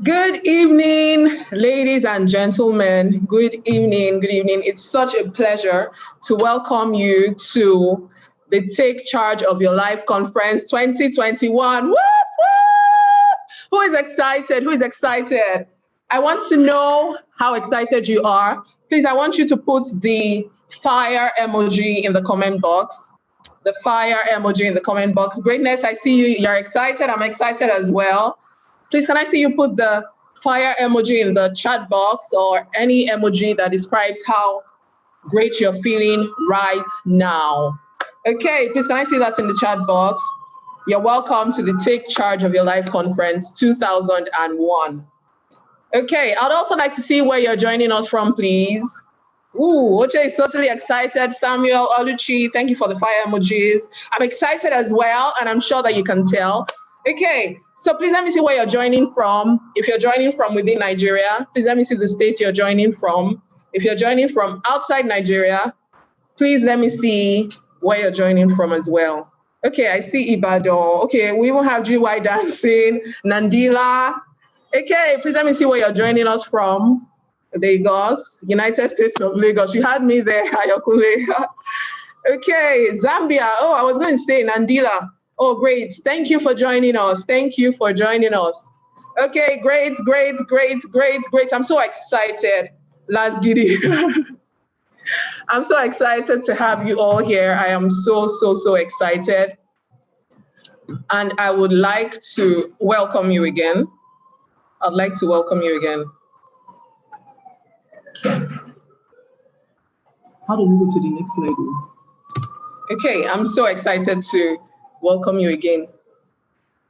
Good evening, ladies and gentlemen. Good evening, good evening. It's such a pleasure to welcome you to the Take Charge of Your Life Conference 2021. Whoop, whoop! Who is excited? Who is excited? I want to know how excited you are. Please, I want you to put the fire emoji in the comment box. The fire emoji in the comment box. Greatness, I see you. You're excited. I'm excited as well. Please, can I see you put the fire emoji in the chat box or any emoji that describes how great you're feeling right now? Okay, please, can I see that in the chat box? You're welcome to the Take Charge of Your Life Conference 2001. Okay, I'd also like to see where you're joining us from, please. Ooh, Oche is totally excited. Samuel, Oluchi, thank you for the fire emojis. I'm excited as well, and I'm sure that you can tell. Okay, so please let me see where you're joining from. If you're joining from within Nigeria, please let me see the states you're joining from. If you're joining from outside Nigeria, please let me see where you're joining from as well. Okay, I see Ibadan. Okay, we even have GY dancing, Nandila. Okay, please let me see where you're joining us from. Lagos, United States of Lagos. You had me there, Ayokule. Okay, Zambia. Oh, I was going to say Nandila. Oh, great. Thank you for joining us. Thank you for joining us. Okay, great. I'm so excited. Last giddy. I'm so excited to have you all here. I am so excited. And I would like to welcome you again. I'd like to welcome you again. How do we go to the next slide? Okay, I'm so excited to welcome you again.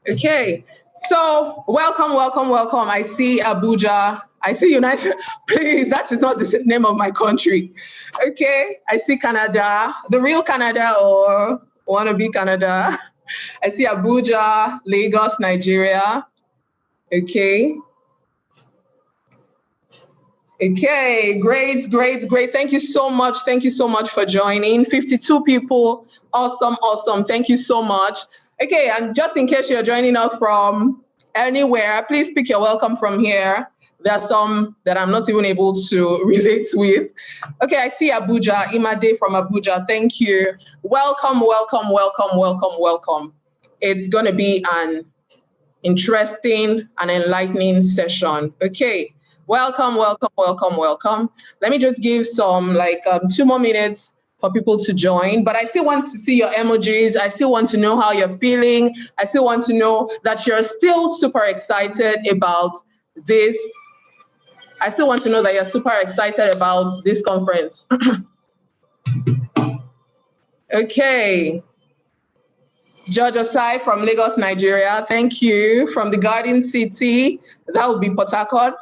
Okay, so welcome. I see Abuja. I see United. Please, that is not the name of my country. Okay, I see Canada, the real Canada or wannabe Canada. I see Abuja, Lagos, Nigeria. Okay. Okay, great. Thank you so much. Thank you so much for joining. 52 people. Awesome. Thank you so much. Okay, and just in case you're joining us from anywhere, please pick your welcome from here. There are some that I'm not even able to relate with. Okay, I see Abuja, Imade from Abuja. Thank you. Welcome. It's going to be an interesting and enlightening session. Okay. Welcome. Let me just give some 2 more minutes for people to join, but I still want to see your emojis. I still want to know how you're feeling. I still want to know that you're still super excited about this. I still want to know that you're super excited about this conference. Okay. George Osai from Lagos, Nigeria. Thank you. From the Garden City, that would be Port Harcourt.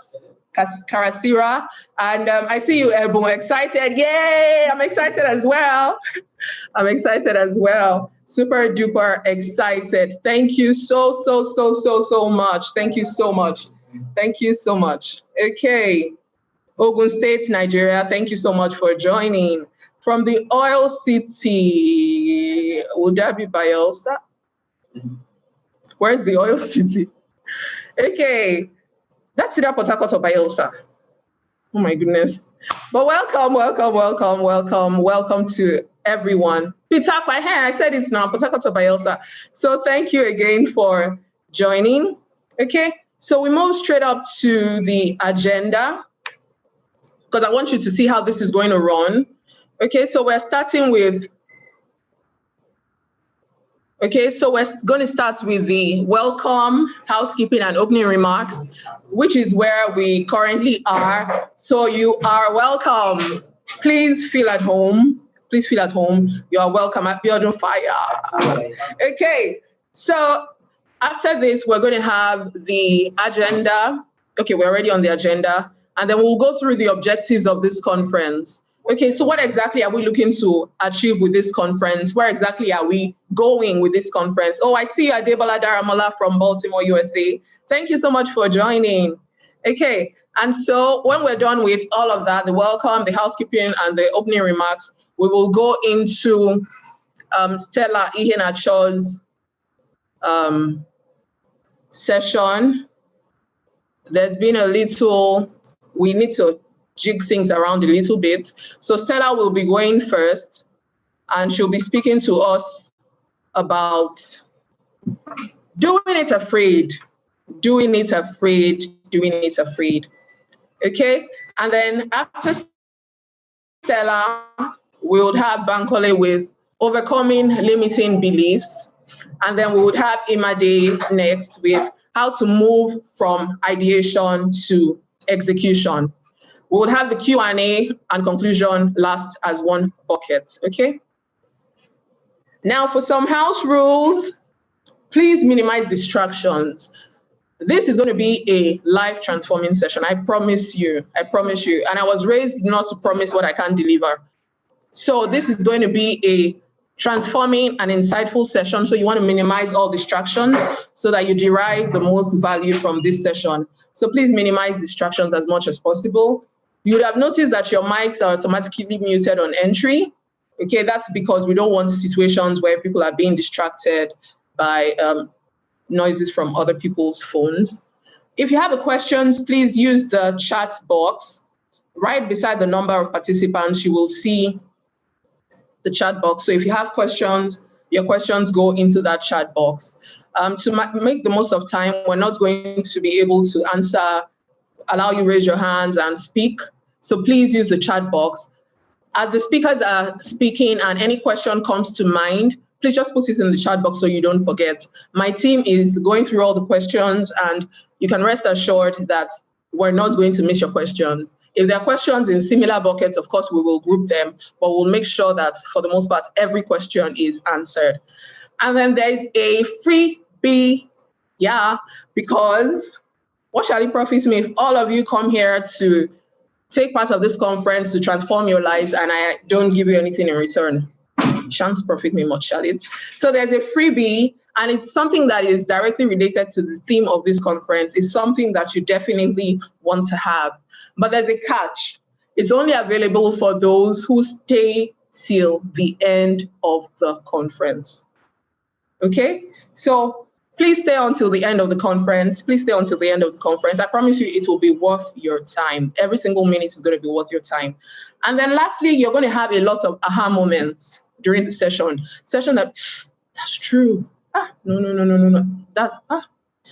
Karasira, and I see you, Ebon, excited. Yay! I'm excited as well. Super duper excited. Thank you so much. Thank you so much. Okay, Ogun State, Nigeria. Thank you so much for joining. From the Oil City, would that be Bayelsa? Where's the Oil City? Okay. That's either Port Harcourt or Bayelsa. Oh my goodness. But welcome to everyone. I said it's now, Port Harcourt or Bayelsa. So thank you again for joining. Okay, so we move straight up to the agenda because I want you to see how this is going to run. Okay, so we're starting with we're going to start with the welcome, housekeeping, and opening remarks, which is where we currently are. So you are welcome. Please feel at home. You are welcome. I feel on fire. Okay, so after this, we're going to have the agenda. Okay, we're already on the agenda. And then we'll go through the objectives of this conference. Okay, so what exactly are we looking to achieve with this conference? Where exactly are we going with this conference? Oh, I see Adebola Daramola from Baltimore, USA. Thank you so much for joining. Okay, and so when we're done with all of that, the welcome, the housekeeping, and the opening remarks, we will go into Stella Ihenacho's session. there's been a little, we need to jig things around a little bit. So Stella will be going first, and she'll be speaking to us about doing it afraid, doing it afraid, doing it afraid. Okay? And then after Stella, we would have Bankole with overcoming limiting beliefs. And then we would have Imade next with how to move from ideation to execution. We would have the Q&A and conclusion last as one bucket, okay? Now for some house rules, please minimize distractions. This is going to be a life transforming session. I promise you. And I was raised not to promise what I can't deliver. So this is going to be a transforming and insightful session. So you want to minimize all distractions so that you derive the most value from this session. So please minimize distractions as much as possible. You would have noticed that your mics are automatically muted on entry. Okay, that's because we don't want situations where people are being distracted by noises from other people's phones. If you have a questions, please use the chat box. Right beside the number of participants, you will see the chat box. So if you have questions, your questions go into that chat box. To make the most of time, we're not going to be able to answer, allow you raise your hands and speak. So please use the chat box. As the speakers are speaking and any question comes to mind, please just put it in the chat box so you don't forget. My team is going through all the questions, and you can rest assured that we're not going to miss your questions. If there are questions in similar buckets, of course, we will group them, but we'll make sure that for the most part, every question is answered. And then there's a freebie, because what shall it profit me if all of you come here to take part of this conference to transform your lives and I don't give you anything in return? Shan't profit me much, shall it? So there's a freebie, and it's something that is directly related to the theme of this conference. It's something that you definitely want to have. But there's a catch. It's only available for those who stay till the end of the conference. Okay? So please stay until the end of the conference. Please stay until the end of the conference. I promise you it will be worth your time. Every single minute is going to be worth your time. And then lastly, you're going to have a lot of aha moments during the session. That's true. No.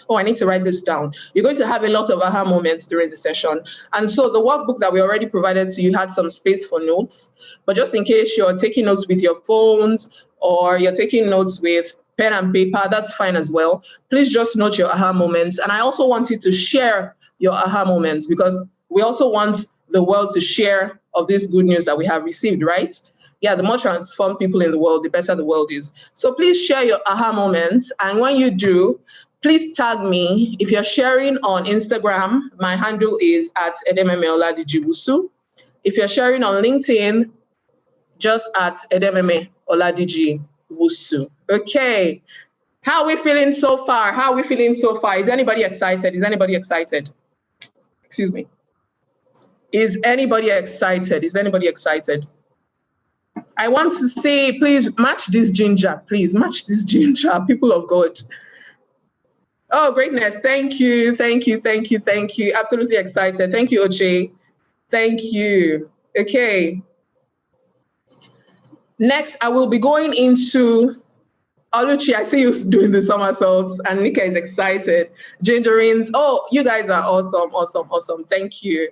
Oh, I need to write this down. You're going to have a lot of aha moments during the session. And so the workbook that we already provided to you had some space for notes. But just in case you're taking notes with your phones or you're taking notes with pen and paper, that's fine as well. Please just note your aha moments. And I also want you to share your aha moments, because we also want the world to share of this good news that we have received, right? Yeah, the more transformed people in the world, the better the world is. So please share your aha moments. And when you do, please tag me. If you're sharing on Instagram, my handle is @edememe_oladiji. If you're sharing on LinkedIn, just @edememe_oladiji. Okay. How are we feeling so far? Is anybody excited? Excuse me. Is anybody excited? I want to say, please match this ginger. People of God. Oh, greatness. Thank you. Absolutely excited. Thank you, Oche. Thank you. Okay. Next, I will be going into Oluchi. I see you doing the somersaults, and Nika is excited. Gingerines. Oh, you guys are awesome. Thank you.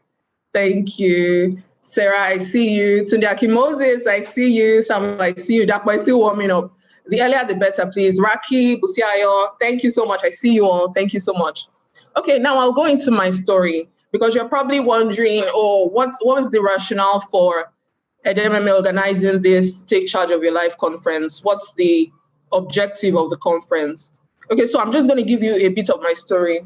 Sarah, I see you. Tunde Moses, I see you. Samuel, I see you. Dakwa is still warming up. The earlier, the better, please. Raki, Busiayo, thank you so much. I see you all. Thank you so much. Okay, now I'll go into my story, because you're probably wondering, what was the rationale for Edememe organizing this Take Charge of Your Life conference? What's the objective of the conference? Okay, so I'm just going to give you a bit of my story.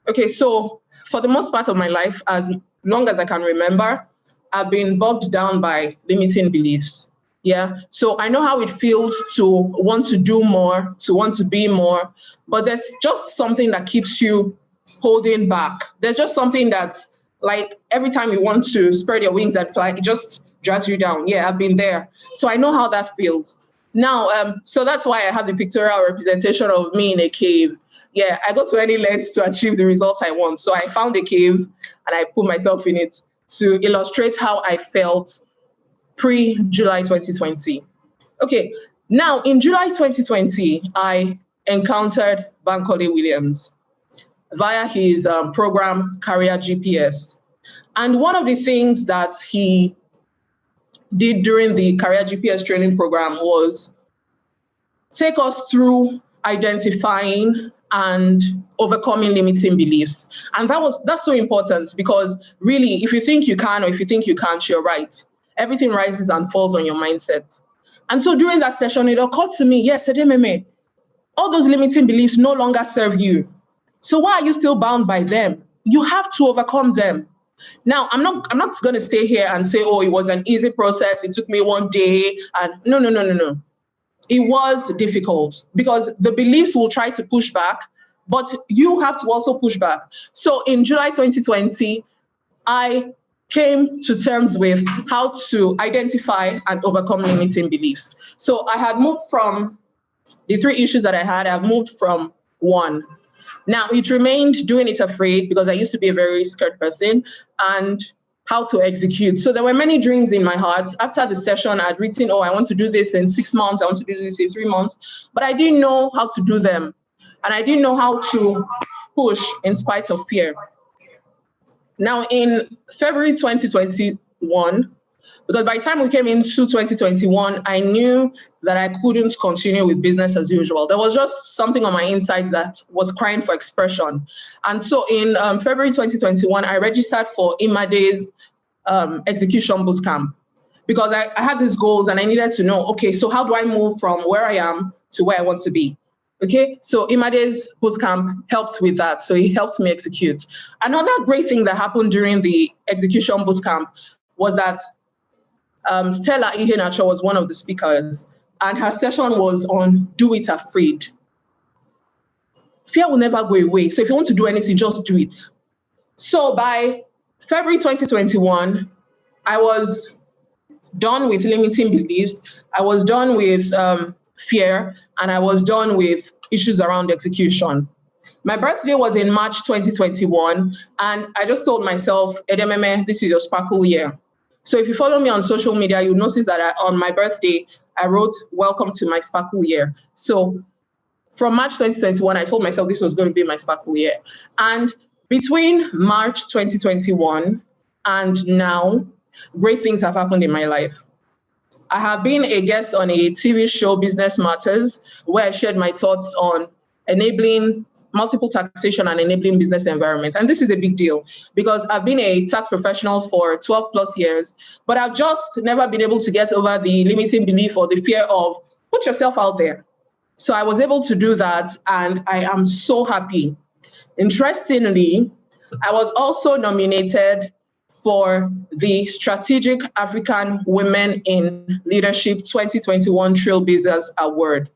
Okay, so for the most part of my life, as long as I can remember, I've been bogged down by limiting beliefs. Yeah, so I know how it feels to want to do more, to want to be more, but there's just something that keeps you holding back. There's just something that's like every time you want to spread your wings and fly, it just drags you down. Yeah, I've been there. So I know how that feels. Now, so that's why I have the pictorial representation of me in a cave. yeah, I go to any lengths to achieve the results I want. So I found a cave and I put myself in it to illustrate how I felt pre-July 2020. Okay, now in July 2020, I encountered Bankole Williams via his program, Career GPS. And one of the things that he did during the Career GPS training program was take us through identifying and overcoming limiting beliefs. And that's so important, because really, if you think you can or if you think you can't, you're right. Everything rises and falls on your mindset. And so during that session, it occurred to me, yes, Edememe, all those limiting beliefs no longer serve you. So why are you still bound by them? You have to overcome them. Now, I'm not going to stay here and say, oh, it was an easy process. It took me one day. And no. It was difficult because the beliefs will try to push back, but you have to also push back. So in July 2020, I came to terms with how to identify and overcome limiting beliefs. So I had moved from the 3 issues that I had, I've moved from 1. Now, it remained doing it afraid, because I used to be a very scared person, and how to execute. So there were many dreams in my heart. After the session, I'd written, oh, I want to do this in 6 months. I want to do this in 3 months. But I didn't know how to do them. And I didn't know how to push in spite of fear. Now, in February 2021, because by the time we came into 2021, I knew that I couldn't continue with business as usual. There was just something on my insides that was crying for expression. And so in February 2021, I registered for Imade's execution bootcamp, because I had these goals and I needed to know, okay, so how do I move from where I am to where I want to be? Okay, so Imade's bootcamp helped with that. So he helped me execute. Another great thing that happened during the execution bootcamp was that Stella Ihenacho was one of the speakers, and her session was on do it afraid. Fear will never go away. So if you want to do anything, just do it. So by February 2021, I was done with limiting beliefs. I was done with fear, and I was done with issues around execution. My birthday was in March 2021, and I just told myself, Edememe, this is your sparkle year. So if you follow me on social media, you'll notice that on my birthday, I wrote, welcome to my sparkle year. So from March 2021, I told myself this was going to be my sparkle year. And between March 2021 and now, great things have happened in my life. I have been a guest on a TV show, Business Matters, where I shared my thoughts on enabling multiple taxation and enabling business environments. And this is a big deal, because I've been a tax professional for 12 plus years, but I've just never been able to get over the limiting belief or the fear of put yourself out there. So I was able to do that, and I am so happy. Interestingly, I was also nominated for the Strategic African Women in Leadership 2021 Trailblazers Award.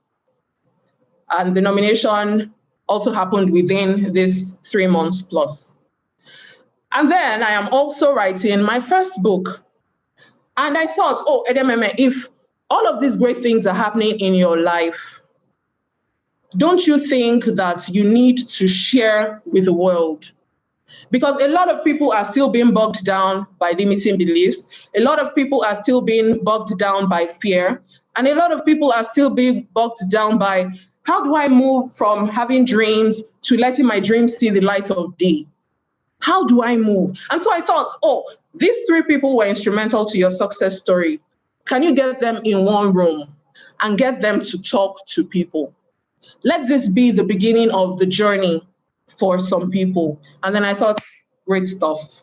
And the nomination also happened within this 3 months plus. And then I am also writing my first book. And I thought, oh, Edememe, if all of these great things are happening in your life, don't you think that you need to share with the world? Because a lot of people are still being bogged down by limiting beliefs. A lot of people are still being bogged down by fear. And a lot of people are still being bogged down by, how do I move from having dreams to letting my dreams see the light of day? How do I move? And so I thought, oh, these 3 people were instrumental to your success story. Can you get them in one room and get them to talk to people? Let this be the beginning of the journey for some people. And then I thought, great stuff.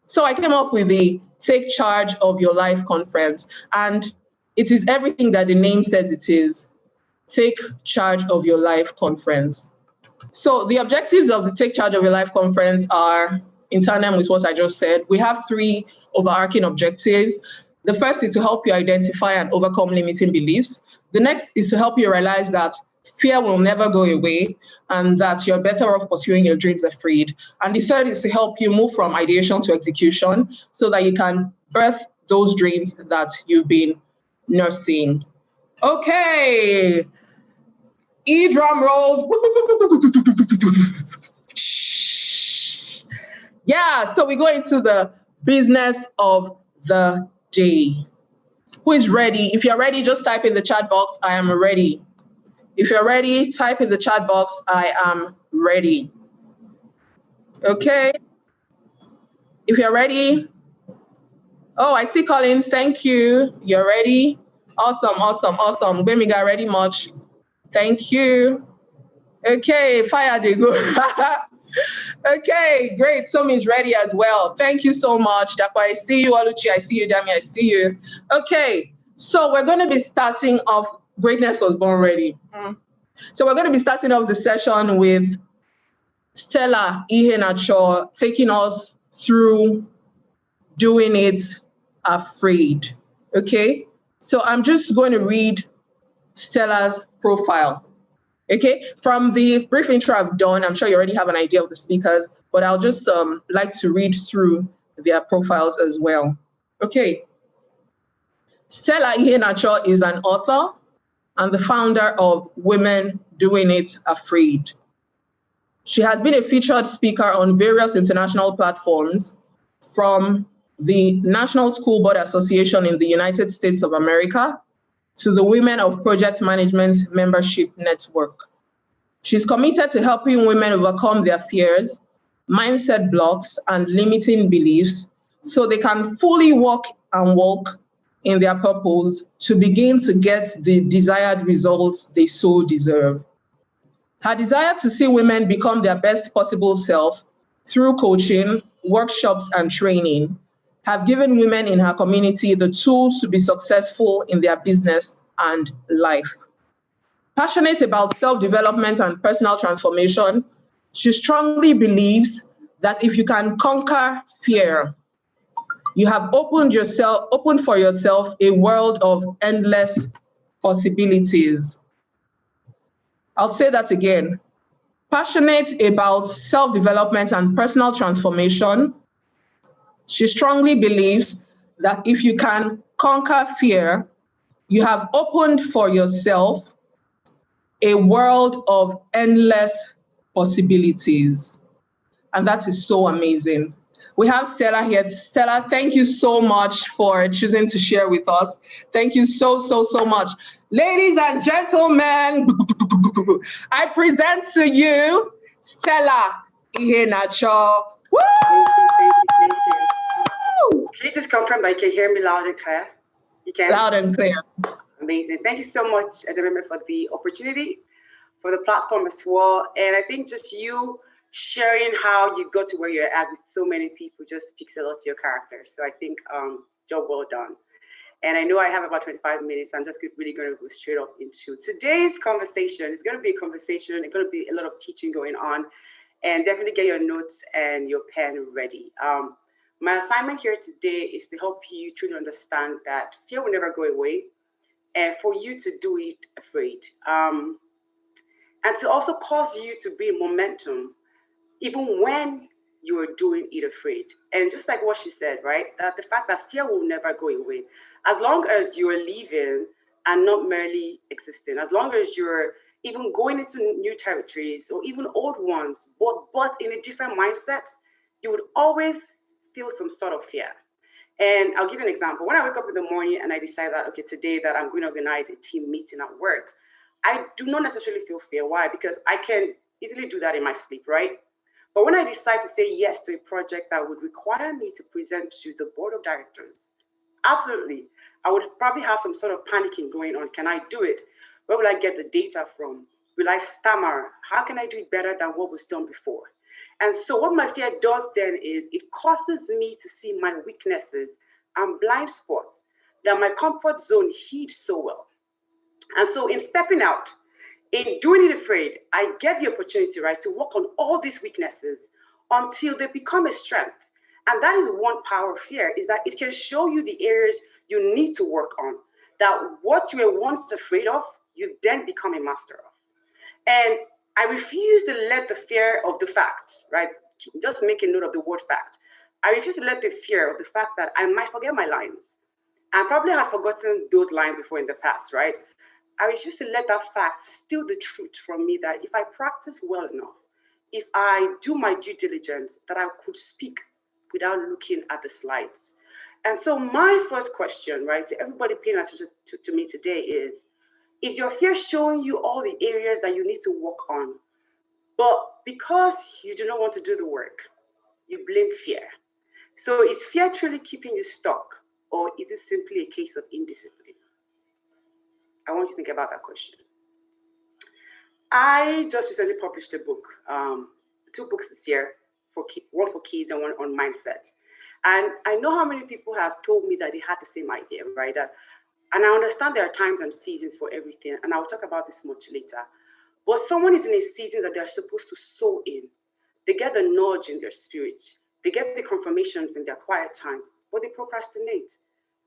So I came up with the Take Charge of Your Life conference. And it is everything that the name says it is. Take Charge of Your Life conference. So the objectives of the Take Charge of Your Life conference are in tandem with what I just said. We have 3 overarching objectives. The first is to help you identify and overcome limiting beliefs. The next is to help you realize that fear will never go away and that you're better off pursuing your dreams afraid. And the third is to help you move from ideation to execution so that you can birth those dreams that you've been nursing. Okay. Drum rolls. Yeah, so we go into the business of the day. Who is ready? If you're ready, just type in the chat box, I am ready. If you're ready, type in the chat box, I am ready. Okay. If you're ready. Oh, I see Collins. Thank you. You're ready. Awesome, awesome, awesome. Bemiga ready much. Thank you. Okay, fire they go. Okay, great. Somi's ready as well. Thank you so much. Dakwa, I see you. Oluchi, I see you. Dami, I see you. Okay, so we're going to be starting off. Greatness was born ready. So we're going to be starting off the session with Stella Ihenacho taking us through doing it afraid. Okay, so I'm just going to read Stella's profile. Okay, from the brief intro I've done, I'm sure you already have an idea of the speakers, but I'll just like to read through their profiles as well. Okay, Stella Ihenacho is an author and the founder of Women Doing It Afraid. She has been a featured speaker on various international platforms, from the National School Board Association in the United States of America to the Women of Project Management Membership Network. She's committed to helping women overcome their fears, mindset blocks, and limiting beliefs so they can fully walk in their purpose to begin to get the desired results they so deserve. Her desire to see women become their best possible self through coaching, workshops, and training have given women in her community the tools to be successful in their business and life. Passionate about self-development and personal transformation, she strongly believes that if you can conquer fear, you have opened for yourself a world of endless possibilities. I'll say that again. Passionate about self-development and personal transformation, she strongly believes that if you can conquer fear, you have opened for yourself a world of endless possibilities. And that is so amazing. We have Stella here. Stella, thank you so much for choosing to share with us. Thank you so, so, so much. Ladies and gentlemen, I present to you Stella Ihenacho. Woo! Thank you. Can you just confirm that you can hear me loud and clear? You can? Loud and clear. Amazing. Thank you so much, Edememe, for the opportunity, for the platform as well. And I think just you sharing how you got to where you're at with so many people just speaks a lot to your character. So I think job well done. And I know I have about 25 minutes. I'm just really going to go straight up into today's conversation. It's going to be a conversation. It's going to be a lot of teaching going on. And definitely get your notes and your pen ready. My assignment here today is to help you truly understand that fear will never go away, and for you to do it afraid. And to also cause you to be momentum, even when you are doing it afraid. And just like what she said, right? That the fact that fear will never go away. As long as you're living and not merely existing, as long as you're even going into new territories or even old ones, but in a different mindset, you would always feel some sort of fear. And I'll give you an example. When I wake up in the morning and I decide that, okay, today that I'm going to organize a team meeting at work, I do not necessarily feel fear. Why? Because I can easily do that in my sleep, right? But when I decide to say yes to a project that would require me to present to the board of directors, absolutely, I would probably have some sort of panicking going on. Can I do it? Where will I get the data from? Will I stammer? How can I do it better than what was done before? And so what my fear does then is it causes me to see my weaknesses and blind spots that my comfort zone heeds so well. And so in stepping out, in doing it afraid, I get the opportunity, right, to work on all these weaknesses until they become a strength. And that is one power of fear, is that it can show you the areas you need to work on, that what you were once afraid of, you then become a master of. And I refuse to let the fear of the fact, right, just make a note of the word fact. I refuse to let the fear of the fact that I might forget my lines. I probably have forgotten those lines before in the past, right? I refuse to let that fact steal the truth from me that if I practice well enough, if I do my due diligence, that I could speak without looking at the slides. And so my first question, right, to everybody paying attention to me today is your fear showing you all the areas that you need to work on? But because you do not want to do the work, you blame fear. So is fear truly keeping you stuck, or is it simply a case of indiscipline? I want you to think about that question. I just recently published a book, 2 books this year, one for kids and one on mindset. And I know how many people have told me that they had the same idea, right? And I understand there are times and seasons for everything, and I'll talk about this much later. But someone is in a season that they're supposed to sow in. They get the nudge in their spirit. They get the confirmations in their quiet time, but they procrastinate.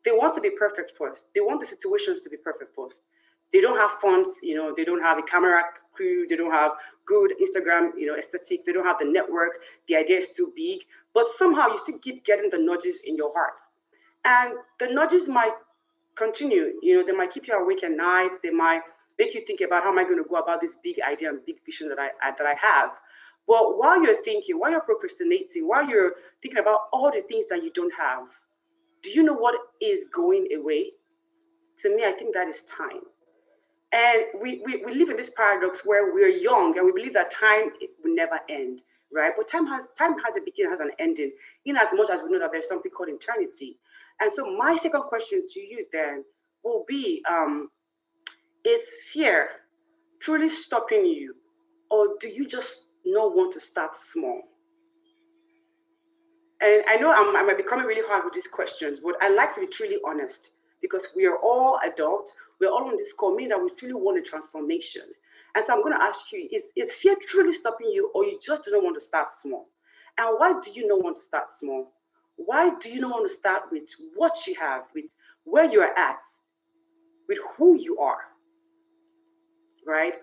They want to be perfect first. They want the situations to be perfect first. They don't have funds, they don't have a camera crew, they don't have good Instagram, aesthetics, they don't have the network, the idea is too big, but somehow you still keep getting the nudges in your heart. And the nudges might continue, they might keep you awake at night, they might make you think about how am I going to go about this big idea and big vision that I have. But while you're thinking, while you're procrastinating, while you're thinking about all the things that you don't have, do you know what is going away? To me, I think that is time. And we live in this paradox where we're young and we believe that time will never end, right? But time has a beginning, has an ending, in as much as we know that there's something called eternity. And so my second question to you then will be, is fear truly stopping you, or do you just not want to start small? And I know I might be coming really hard with these questions, but I like to be truly honest, because we are all adults. We're all on this call, meaning that we truly want a transformation. And so I'm going to ask you, is fear truly stopping you, or you just do not want to start small? And why do you not want to start small? Why do you not want to start with what you have, with where you're at, with who you are, right?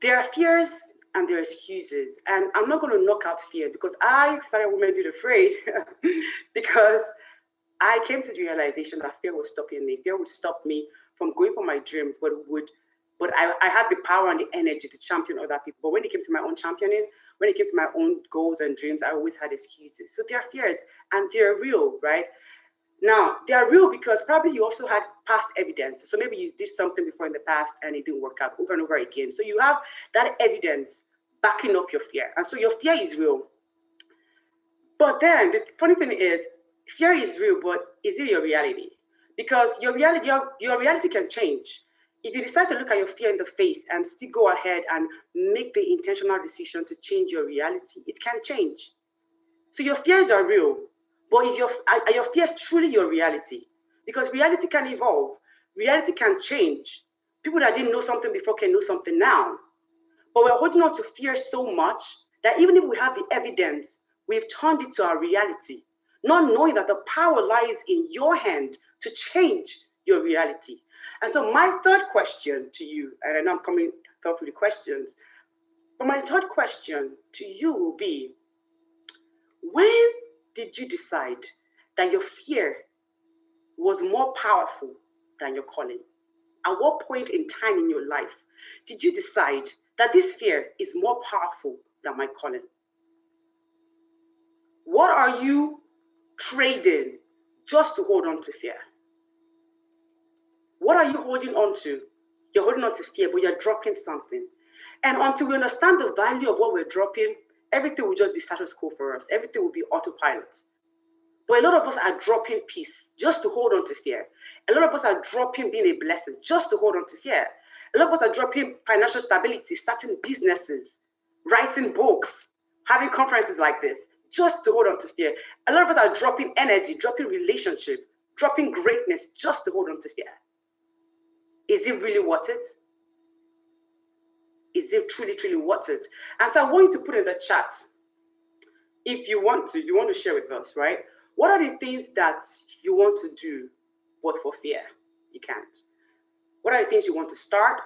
There are fears and there are excuses. And I'm not going to knock out fear, because I started Women Do the Afraid because I came to the realization that fear was stopping me. Fear would stop me from going for my dreams, but I had the power and the energy to champion other people. But when it came to my own championing, when it came to my own goals and dreams, I always had excuses. So there are fears, and they're real, right? Now, they are real because probably you also had past evidence. So maybe you did something before in the past and it didn't work out over and over again. So you have that evidence backing up your fear. And so your fear is real. But then the funny thing is, fear is real, but is it your reality? Because your reality can change. If you decide to look at your fear in the face and still go ahead and make the intentional decision to change your reality, it can change. So your fears are real, but are your fears truly your reality? Because reality can evolve. Reality can change. People that didn't know something before can know something now. But we're holding on to fear so much that even if we have the evidence, we've turned it to our reality, not knowing that the power lies in your hand to change your reality. And so my third question to you, and I know I'm coming thoughtfully with questions, but my third question to you will be, when did you decide that your fear was more powerful than your calling? At what point in time in your life did you decide that this fear is more powerful than my calling? What are you trading just to hold on to fear? What are you holding on to? You're holding on to fear, but you're dropping something. And until we understand the value of what we're dropping, everything will just be status quo for us. Everything will be autopilot. But a lot of us are dropping peace just to hold on to fear. A lot of us are dropping being a blessing just to hold on to fear. A lot of us are dropping financial stability, starting businesses, writing books, having conferences like this, just to hold on to fear. A lot of us are dropping energy, dropping relationship, dropping greatness just to hold on to fear. Is it really worth it? Is it truly, truly worth it? And so I want you to put in the chat, if you want to share with us, right? What are the things that you want to do, but for fear you can't? What are the things you want to start?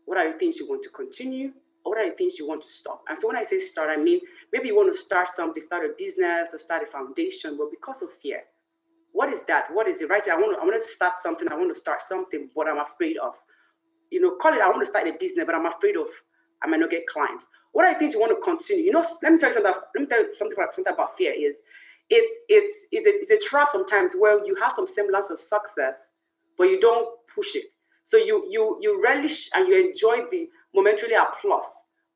What are the things you want to continue? Or what are the things you want to stop? And so when I say start, I mean, maybe you want to start something, start a business or start a foundation, but because of fear. What is that? What is it? Right? I want to start something. I want to start something, but I'm afraid of, call it, I want to start a business, but I'm afraid I might not get clients. What are the things you want to continue? Let me tell you something about fear is it's a trap sometimes where you have some semblance of success, but you don't push it. So you relish and you enjoy the momentary applause,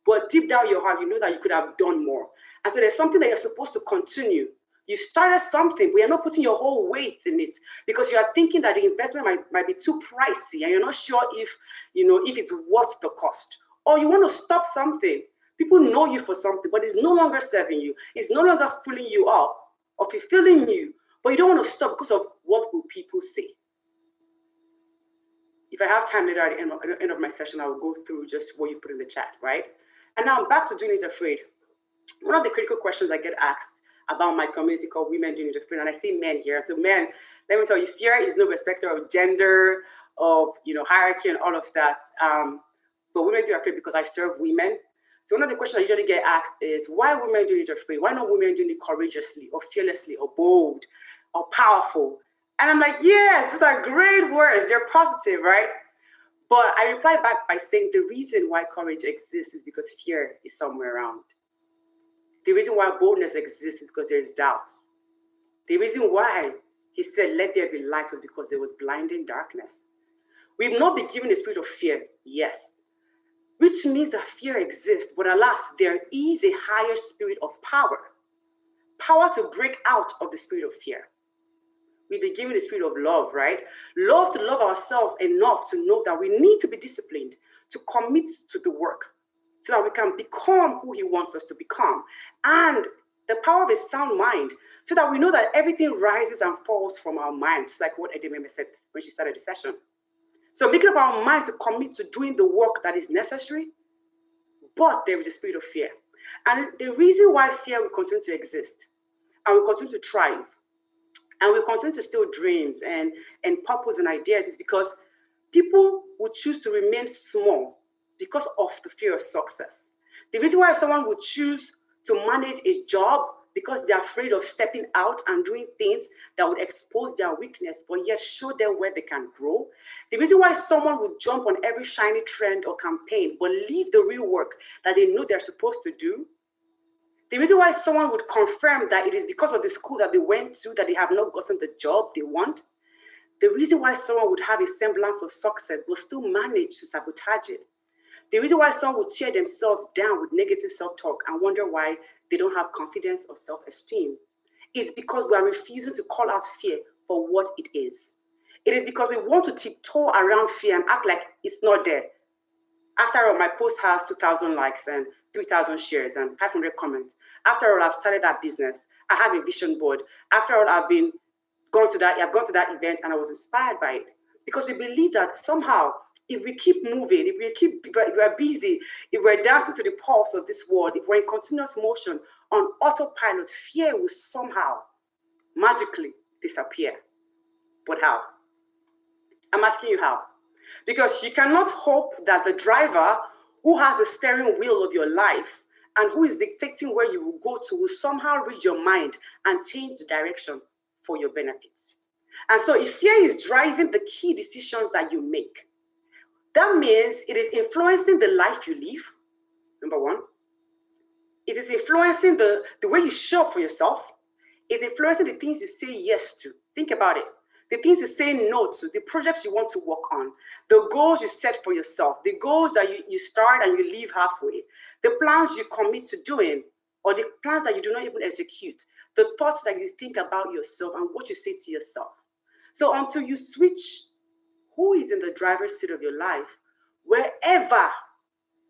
but deep down your heart, you know that you could have done more. And so there's something that you're supposed to continue. You started something, but you're not putting your whole weight in it because you are thinking that the investment might be too pricey and you're not sure if it's worth the cost. Or you want to stop something. People know you for something, but it's no longer serving you. It's no longer filling you up or fulfilling you, but you don't want to stop because of what will people say. If I have time later at the end of my session, I will go through just what you put in the chat, right? And now I'm back to doing it afraid. One of the critical questions I get asked about my community called Women Doing It Afraid, and I see men here. So men, let me tell you, fear is no respecter of gender, of hierarchy and all of that. But Women Do It Afraid because I serve women. So one of the questions I usually get asked is, why are women doing it afraid? Why not women doing it courageously or fearlessly or bold or powerful? And I'm like, yes, those are great words. They're positive, right? But I reply back by saying the reason why courage exists is because fear is somewhere around. The reason why boldness exists is because there's doubt. The reason why he said, let there be light was because there was blinding darkness. We've not been given a spirit of fear, yes, which means that fear exists, but alas, there is a higher spirit of power. Power to break out of the spirit of fear. We've been given the spirit of love, right? Love to love ourselves enough to know that we need to be disciplined, to commit to the work, so that we can become who he wants us to become. And the power of a sound mind, so that we know that everything rises and falls from our mind, just like what Edememe said when she started the session. So making up our mind to commit to doing the work that is necessary, but there is a spirit of fear. And the reason why fear will continue to exist, and will continue to thrive, and will continue to steal dreams and purpose and ideas is because people would choose to remain small because of the fear of success. The reason why someone would choose to manage a job because they're afraid of stepping out and doing things that would expose their weakness, but yet show them where they can grow. The reason why someone would jump on every shiny trend or campaign, but leave the real work that they know they're supposed to do. The reason why someone would confirm that it is because of the school that they went to that they have not gotten the job they want. The reason why someone would have a semblance of success but still manage to sabotage it. The reason why someone would tear themselves down with negative self-talk and wonder why they don't have confidence or self-esteem is because we are refusing to call out fear for what it is. It is because we want to tiptoe around fear and act like it's not there. After all, my post has 2,000 likes and 3,000 shares and 500 comments. After all, I've started that business. I have a vision board. After all, I've gone to that event and I was inspired by it. Because we believe that somehow, if we keep moving, if we're busy, if we're dancing to the pulse of this world, if we're in continuous motion on autopilot, fear will somehow magically disappear. But how? I'm asking you how. Because you cannot hope that the driver who has the steering wheel of your life and who is dictating where you will go to will somehow read your mind and change the direction for your benefits. And so if fear is driving the key decisions that you make, that means it is influencing the life you live, number one. It is influencing the way you show up for yourself. It's influencing the things you say yes to. Think about it. The things you say no to, the projects you want to work on, the goals you set for yourself, the goals that you start and you leave halfway, the plans you commit to doing, or the plans that you do not even execute, the thoughts that you think about yourself and what you say to yourself. So until you switch who is in the driver's seat of your life, wherever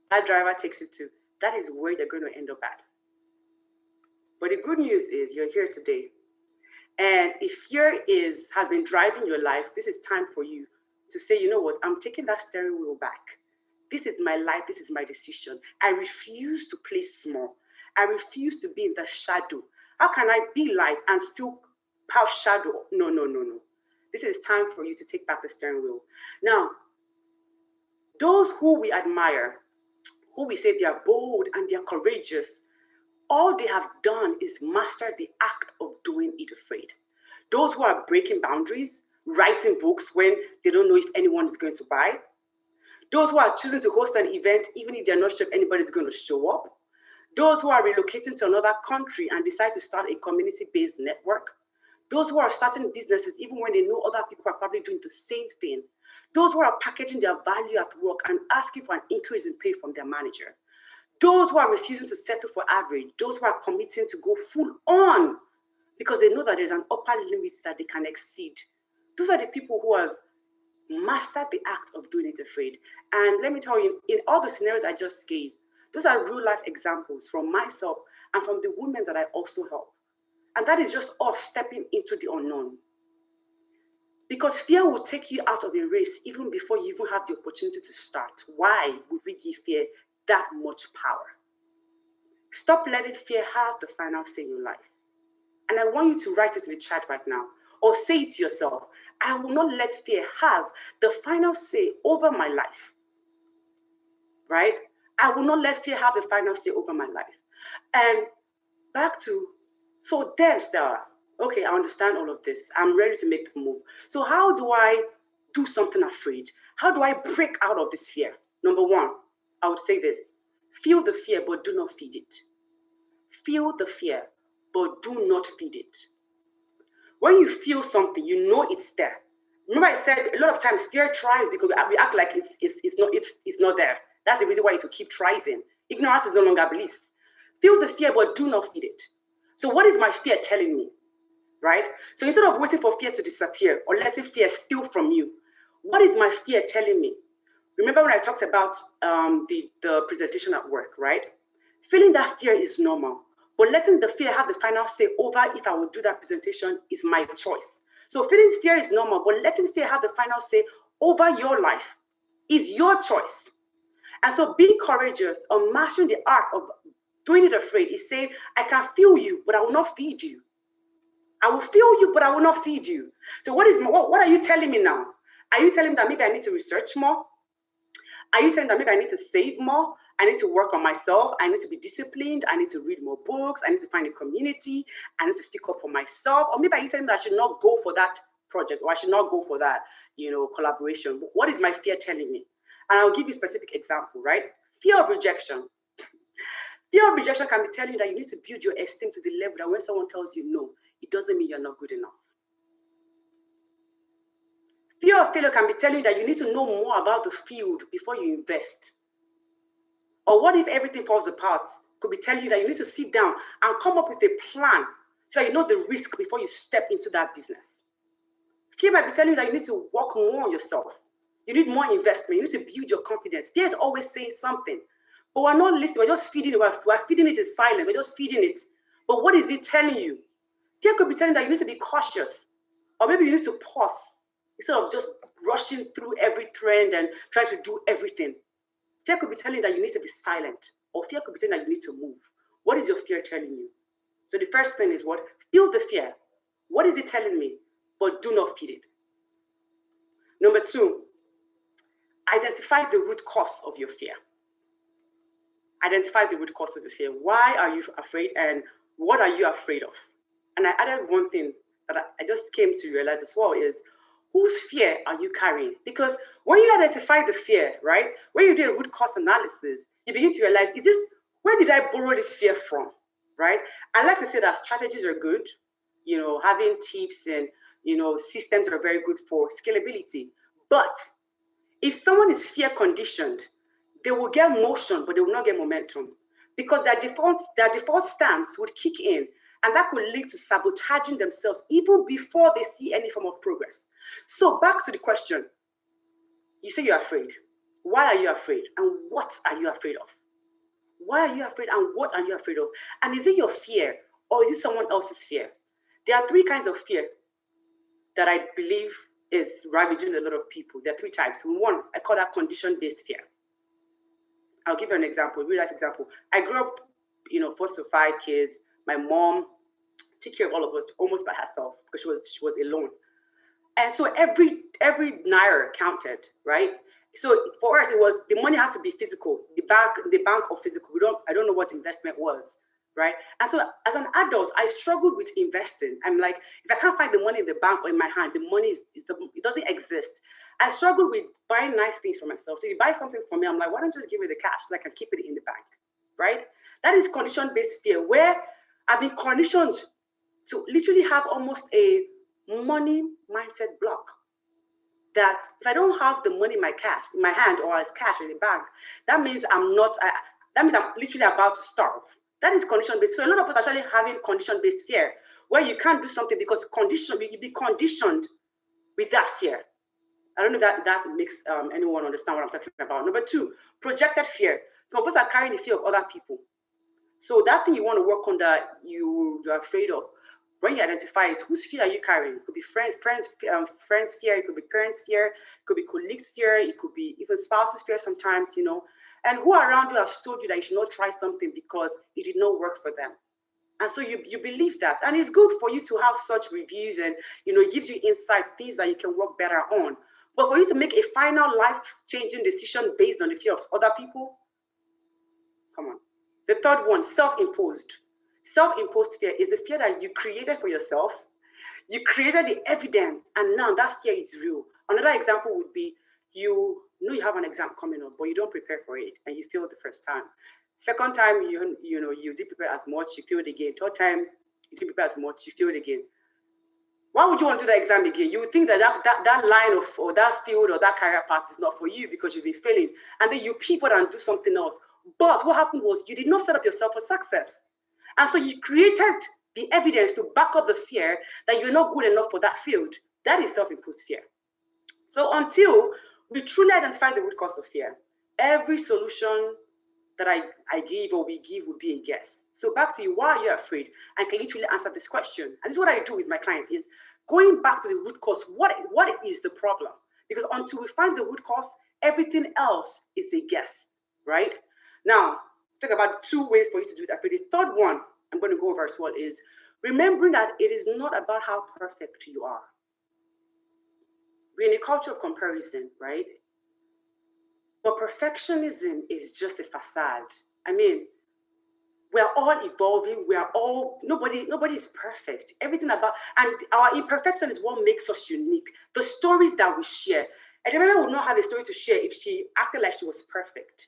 that driver takes you to, that is where they're going to end up at. But the good news is you're here today. And if fear has been driving your life, this is time for you to say, you know what, I'm taking that steering wheel back. This is my life, this is my decision. I refuse to play small. I refuse to be in the shadow. How can I be light and still have shadow? No. This is time for you to take back the steering wheel. Now, those who we admire, who we say they are bold and they are courageous, all they have done is master the act of doing it afraid. Those who are breaking boundaries, writing books when they don't know if anyone is going to buy. Those who are choosing to host an event, even if they're not sure if anybody's going to show up. Those who are relocating to another country and decide to start a community-based network. Those who are starting businesses, even when they know other people are probably doing the same thing. Those who are packaging their value at work and asking for an increase in pay from their manager. Those who are refusing to settle for average. Those who are committing to go full on because they know that there's an upper limit that they can exceed. Those are the people who have mastered the act of doing it afraid. And let me tell you, in all the scenarios I just gave, those are real life examples from myself and from the women that I also help. And that is just us stepping into the unknown. Because fear will take you out of the race even before you even have the opportunity to start. Why would we give fear that much power? Stop letting fear have the final say in your life. And I want you to write it in the chat right now, or say it to yourself. I will not let fear have the final say over my life. Right? I will not let fear have the final say over my life. And back to, so damn, Stella, okay, I understand all of this. I'm ready to make the move. So how do I do something afraid? How do I break out of this fear? Number one, I would say this: feel the fear, but do not feed it. Feel the fear, but do not feed it. When you feel something, you know it's there. Remember I said a lot of times fear tries because we act like it's not there. That's the reason why it will keep thriving. Ignorance is no longer bliss. Feel the fear, but do not feed it. So what is my fear telling me, right? So instead of waiting for fear to disappear or letting fear steal from you, what is my fear telling me? Remember when I talked about the presentation at work, right? Feeling that fear is normal, but letting the fear have the final say over if I will do that presentation is my choice. So feeling fear is normal, but letting fear have the final say over your life is your choice. And so being courageous or mastering the art of doing it afraid is saying, I can feel you, but I will not feed you. I will feel you, but I will not feed you. So what are you telling me now? Are you telling me that maybe I need to research more? Are you telling me that maybe I need to save more? I need to work on myself. I need to be disciplined. I need to read more books. I need to find a community. I need to speak up for myself. Or maybe are you telling me that I should not go for that project, or I should not go for that, collaboration? What is my fear telling me? And I'll give you a specific example, right? Fear of rejection. Fear of rejection can be telling you that you need to build your esteem to the level that when someone tells you no, it doesn't mean you're not good enough. Fear of failure can be telling you that you need to know more about the field before you invest. Or what if everything falls apart? Could be telling you that you need to sit down and come up with a plan so you know the risk before you step into that business. Fear might be telling you that you need to work more on yourself. You need more investment. You need to build your confidence. Fear is always saying something, but we're not listening. We're just feeding it. We're feeding it in silence. We're just feeding it. But what is it telling you? Fear could be telling you that you need to be cautious, or maybe you need to pause instead of just rushing through every trend and trying to do everything. Fear could be telling you that you need to be silent, or fear could be telling you that you need to move. What is your fear telling you? So the first thing is what? Feel the fear. What is it telling me? But do not feed it. Number two, identify the root cause of your fear. Identify the root cause of your fear. Why are you afraid, and what are you afraid of? And I added one thing that I just came to realize as well is, whose fear are you carrying? Because when you identify the fear, right, when you do a root cause analysis, you begin to realize, where did I borrow this fear from, right? I like to say that strategies are good, having tips and, systems are very good for scalability. But if someone is fear conditioned, they will get motion, but they will not get momentum, because their default stance would kick in, and that could lead to sabotaging themselves even before they see any form of progress. So back to the question. You say you're afraid. Why are you afraid? And what are you afraid of? Why are you afraid, and what are you afraid of? And is it your fear, or is it someone else's fear? There are three kinds of fear that I believe is ravaging a lot of people. There are three types. One, I call that condition-based fear. I'll give you an example, a real life example. I grew up, 4 to 5 kids. My mom took care of all of us almost by herself because she was alone. And so every naira counted, right? So for us, it was, the money has to be physical, the bank or physical. I don't know what investment was, right? And so as an adult, I struggled with investing. I'm like, if I can't find the money in the bank or in my hand, the money it doesn't exist. I struggle with buying nice things for myself. So if you buy something for me, I'm like, why don't you just give me the cash so I can keep it in the bank, right? That is condition-based fear, where I've been conditioned to literally have almost a money mindset block. That if I don't have the money in my hand or as cash in the bank, that means I'm literally about to starve. That is condition-based. So a lot of us are actually having condition-based fear, where you can't do something because you be conditioned with that fear. I don't know if that makes anyone understand what I'm talking about. Number two, projected fear. Some of us are carrying the fear of other people. So that thing you want to work on that you're afraid of, when you identify it, whose fear are you carrying? It could be friends fear, it could be parents fear, it could be colleagues fear, it could be even spouses fear sometimes, you know. And who around you has told you that you should not try something because it did not work for them. And so you believe that. And it's good for you to have such reviews and, you know, it gives you insight, things that you can work better on. But for you to make a final life-changing decision based on the fear of other people, come on. The third one, self-imposed. Self-imposed fear is the fear that you created for yourself. You created the evidence, and now that fear is real. Another example would be, you know you have an exam coming up, but you don't prepare for it, and you fail the first time. Second time, you didn't prepare as much, you failed again. Third time, you didn't prepare as much, you failed again. Why would you want to do that exam again? You would think that line of, or that field or that career path is not for you because you've been failing, and then you pivot and do something else. But what happened was you did not set up yourself for success. And so you created the evidence to back up the fear that you're not good enough for that field. That is self-imposed fear. So until we truly identify the root cause of fear, every solution that I give or we give would be a guess. So back to you, why are you afraid? And can you truly answer this question? And this is what I do with my clients, is going back to the root cause. What is the problem? Because until we find the root cause, everything else is a guess, right? Now, talk about 2 ways for you to do that. But the third one I'm going to go over as well is remembering that it is not about how perfect you are. We're in a culture of comparison, right? But perfectionism is just a facade. I mean, we're all evolving. Nobody is perfect. Everything about, and our imperfection is what makes us unique. The stories that we share. And Edememe would not have a story to share if she acted like she was perfect.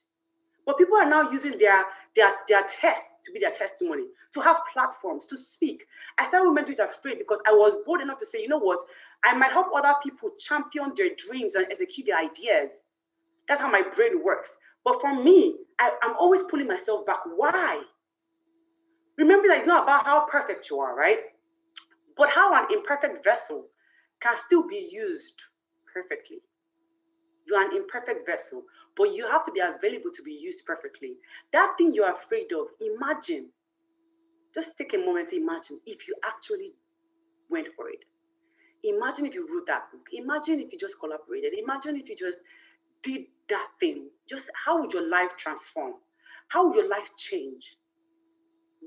But people are now using their test to be their testimony, to have platforms, to speak. I started Women Do It Afraid because I was bold enough to say, you know what, I might help other people champion their dreams and execute their ideas. That's how my brain works. But for me, I'm always pulling myself back. Why? Remember that it's not about how perfect you are, right? But how an imperfect vessel can still be used perfectly. You're an imperfect vessel, but you have to be available to be used perfectly. That thing you're afraid of, imagine. Just take a moment to imagine if you actually went for it. Imagine if you wrote that book. Imagine if you just collaborated. Imagine if you just did that thing. Just how would your life transform? How would your life change?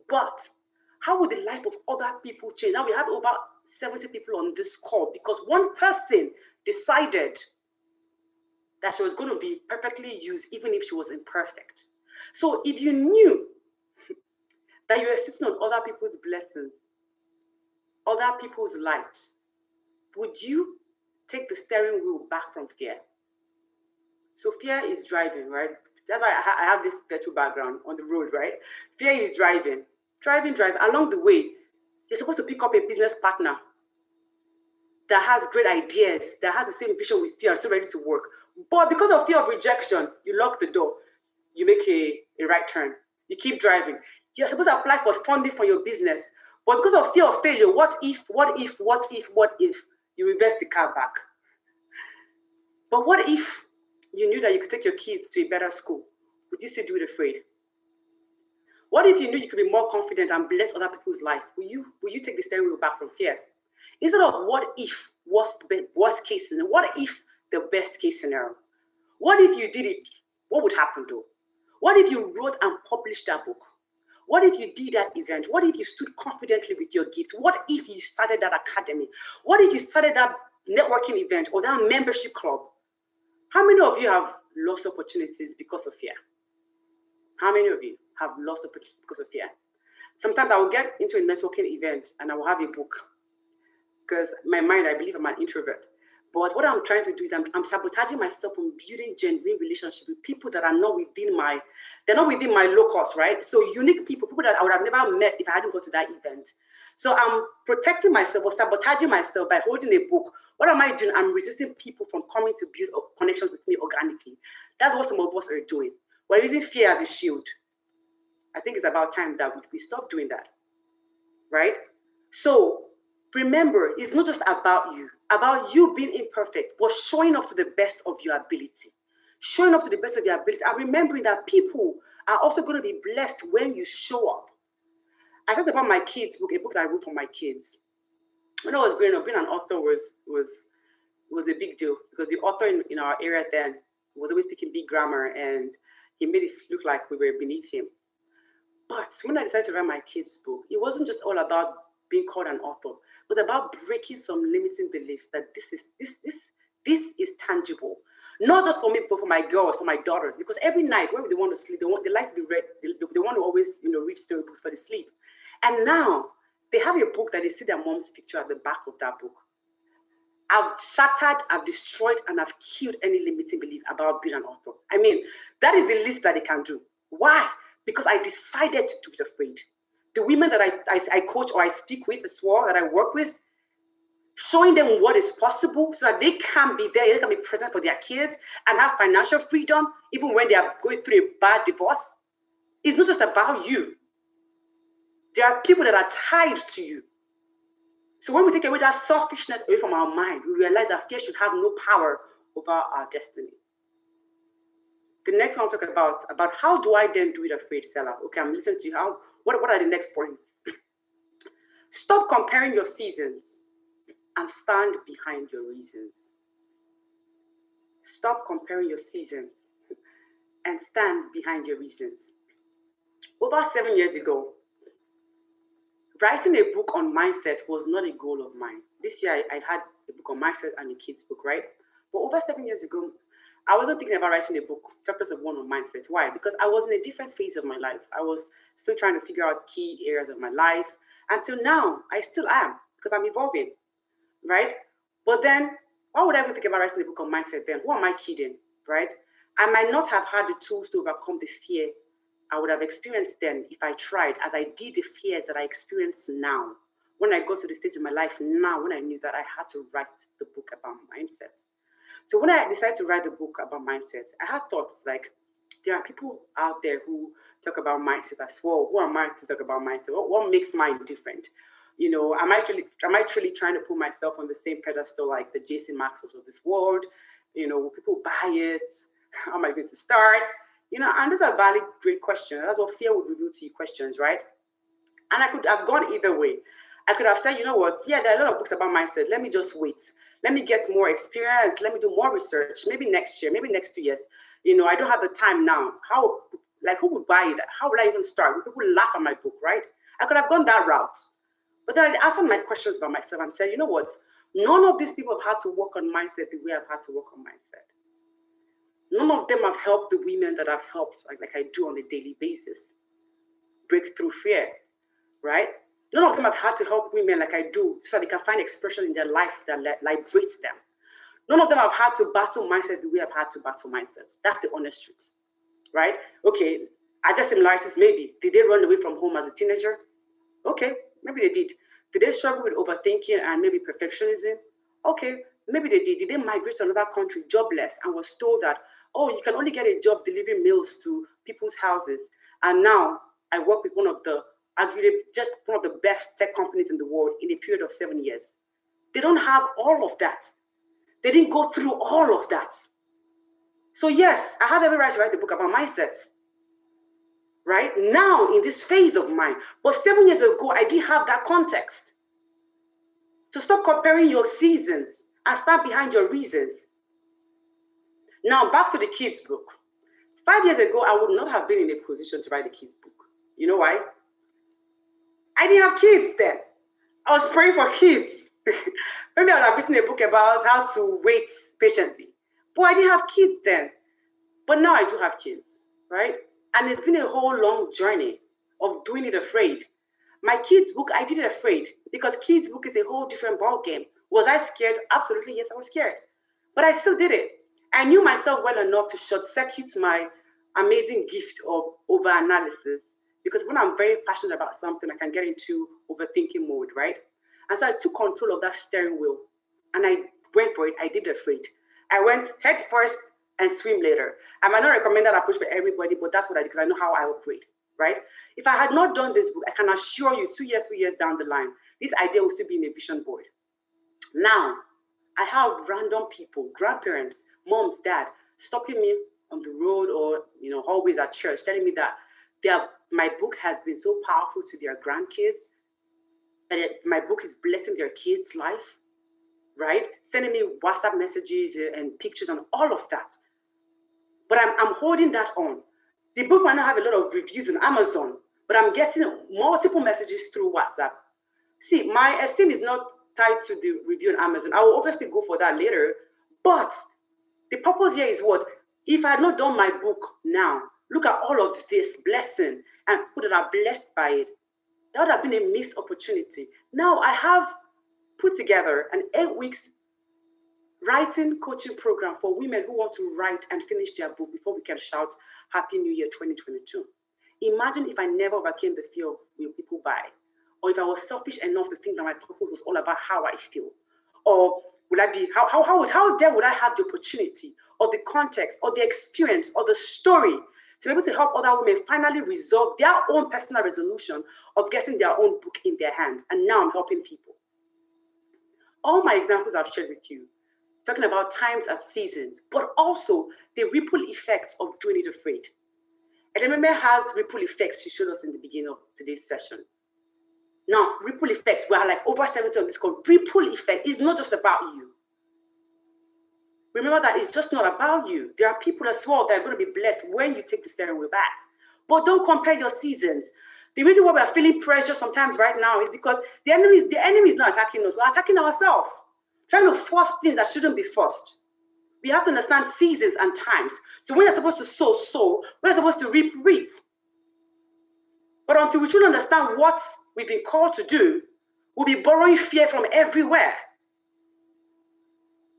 But how would the life of other people change? Now we have over 70 people on this call because one person decided that she was going to be perfectly used even if she was imperfect. So if you knew that you were sitting on other people's blessings, other people's light, would you take the steering wheel back from fear? So fear is driving, right? That's why I have this petrol background on the road, right? Fear is driving. Along the way, you're supposed to pick up a business partner that has great ideas, that has the same vision with you, and so ready to work. But because of fear of rejection, you lock the door. You make a right turn. You keep driving. You're supposed to apply for funding for your business. But because of fear of failure, what if, you reverse the car back? But what if you knew that you could take your kids to a better school? Would you still do it afraid? What if you knew you could be more confident and bless other people's life? Will you take the steering wheel back from fear? Instead of what if, worst case scenario, what if the best case scenario? What if you did it? What would happen though? What if you wrote and published that book? What if you did that event? What if you stood confidently with your gift? What if you started that academy? What if you started that networking event or that membership club? How many of you have lost opportunities because of fear? How many of you have lost opportunities because of fear? Sometimes I will get into a networking event and I will have a book because my mind, I believe I'm an introvert. But what I'm trying to do is I'm sabotaging myself from building genuine relationships with people that are not within they're not within my locus, right? So unique people that I would have never met if I hadn't gone to that event. So I'm protecting myself or sabotaging myself by holding a book. What am I doing? I'm resisting people from coming to build connections with me organically. That's what some of us are doing. We're using fear as a shield. I think it's about time that we stop doing that, right? So remember, it's not just about you being imperfect, but showing up to the best of your ability. Showing up to the best of your ability and remembering that people are also going to be blessed when you show up. I talked about my kids' book, a book that I wrote for my kids. When I was growing up, being an author was a big deal because the author in our area then was always speaking big grammar and he made it look like we were beneath him. But when I decided to write my kids' book, it wasn't just all about being called an author, but about breaking some limiting beliefs that this is tangible. Not just for me, but for my girls, for my daughters, because every night when they want to sleep, they like to be read, they want to always read storybooks for the sleep. And now they have a book that they see their mom's picture at the back of that book. I've shattered, I've destroyed, and I've killed any limiting belief about being an author. I mean, that is the least that they can do. Why? Because I decided to be afraid. The women that I coach or I speak with as well, that I work with, showing them what is possible so that they can be there, they can be present for their kids and have financial freedom even when they are going through a bad divorce. It's not just about you. There are people that are tied to you. So when we take away that selfishness away from our mind, we realize that fear should have no power over our destiny. The next one I'll talk about how do I then do it afraid, Stella? Okay, I'm listening to you. What are the next points? Stop comparing your seasons and stand behind your reasons. Stop comparing your seasons and stand behind your reasons. Over 7 years ago, writing a book on mindset was not a goal of mine. This year, I had a book on mindset and a kid's book, right? But over 7 years ago, I wasn't thinking about writing a book, chapters of one on mindset. Why? Because I was in a different phase of my life. I was still trying to figure out key areas of my life. Until now, I still am, because I'm evolving, right? But then, why would I even think about writing a book on mindset then? Who am I kidding, right? I might not have had the tools to overcome the fear I would have experienced then if I tried, as I did the fears that I experience now. When I got to the stage of my life now, when I knew that I had to write the book about mindset. So when I decided to write the book about mindset, I had thoughts like, there are people out there who talk about mindset as well. Who am I to talk about mindset? What makes mine different? Am I truly trying to put myself on the same pedestal like the Jason Maxwells of this world? Will people buy it? How am I going to start? And those are valid, great questions. That's what fear would reveal to you, questions, right? And I could have gone either way. I could have said, you know what? Yeah, there are a lot of books about mindset. Let me just wait. Let me get more experience. Let me do more research. Maybe next year, maybe next 2 years. I don't have the time now. Who would buy it? How would I even start? Would people laugh at my book, right? I could have gone that route. But then I answered my questions about myself and said, you know what? None of these people have had to work on mindset the way I've had to work on mindset. None of them have helped the women that I've helped, like I do on a daily basis, break through fear, right? None of them have had to help women like I do so they can find expression in their life that liberates them. None of them have had to battle mindset the way I've had to battle mindsets. That's the honest truth, right? Okay, are there similarities? Maybe. Did they run away from home as a teenager? Okay, maybe they did. Did they struggle with overthinking and maybe perfectionism? Okay, maybe they did. Did they migrate to another country jobless and was told that, oh, you can only get a job delivering meals to people's houses? And now I work with one of the best tech companies in the world in a period of 7 years. They don't have all of that. They didn't go through all of that. So yes, I have every right to write a book about mindset, right? Now in this phase of mine. But 7 years ago, I didn't have that context. So stop comparing your seasons and stand behind your reasons. Now back to the kids' book. 5 years ago, I would not have been in a position to write the kids' book. You know why? I didn't have kids then. I was praying for kids. Maybe I would have written a book about how to wait patiently. But I didn't have kids then. But now I do have kids, right? And it's been a whole long journey of doing it afraid. My kids' book, I did it afraid because kids' book is a whole different ballgame. Was I scared? Absolutely, yes, I was scared. But I still did it. I knew myself well enough to short-circuit my amazing gift of over-analysis, because when I'm very passionate about something, I can get into overthinking mode, right? And so I took control of that steering wheel and I went for it. I did afraid. I went head first and swim later. I might not recommend that approach for everybody, but that's what I did because I know how I operate, right? If I had not done this book, I can assure you 2 years, 3 years down the line, this idea will still be in a vision board. Now, I have random people, grandparents, moms, dad, stopping me on the road or hallways at church, telling me that my book has been so powerful to their grandkids, that my book is blessing their kids' life, right? Sending me WhatsApp messages and pictures and all of that. But I'm holding that on. The book might not have a lot of reviews on Amazon, but I'm getting multiple messages through WhatsApp. See, my esteem is not tied to the review on Amazon. I will obviously go for that later, but the purpose here is what? If I had not done my book now, look at all of this blessing and people that are blessed by it, that would have been a missed opportunity. Now I have put together an 8 weeks writing coaching program for women who want to write and finish their book before we can shout Happy New Year 2022. Imagine if I never overcame the fear of will people buy, or if I was selfish enough to think that my purpose was all about how I feel, or would I be, how dare would I have the opportunity or the context or the experience or the story to be able to help other women finally resolve their own personal resolution of getting their own book in their hands. And now I'm helping people. All my examples I've shared with you, talking about times and seasons, but also the ripple effects of doing it afraid. And remember, has ripple effects she showed us in the beginning of today's session. Now, ripple effects, we are like over 70 on this called ripple effect is not just about you. Remember that it's just not about you. There are people as well that are going to be blessed when you take the steering wheel back. But don't compare your seasons. The reason why we are feeling pressure sometimes right now is because the enemy is not attacking us. We're attacking ourselves, trying to force things that shouldn't be forced. We have to understand seasons and times. So when you're supposed to sow, when you're supposed to reap. But until we truly understand what we've been called to do, we'll be borrowing fear from everywhere.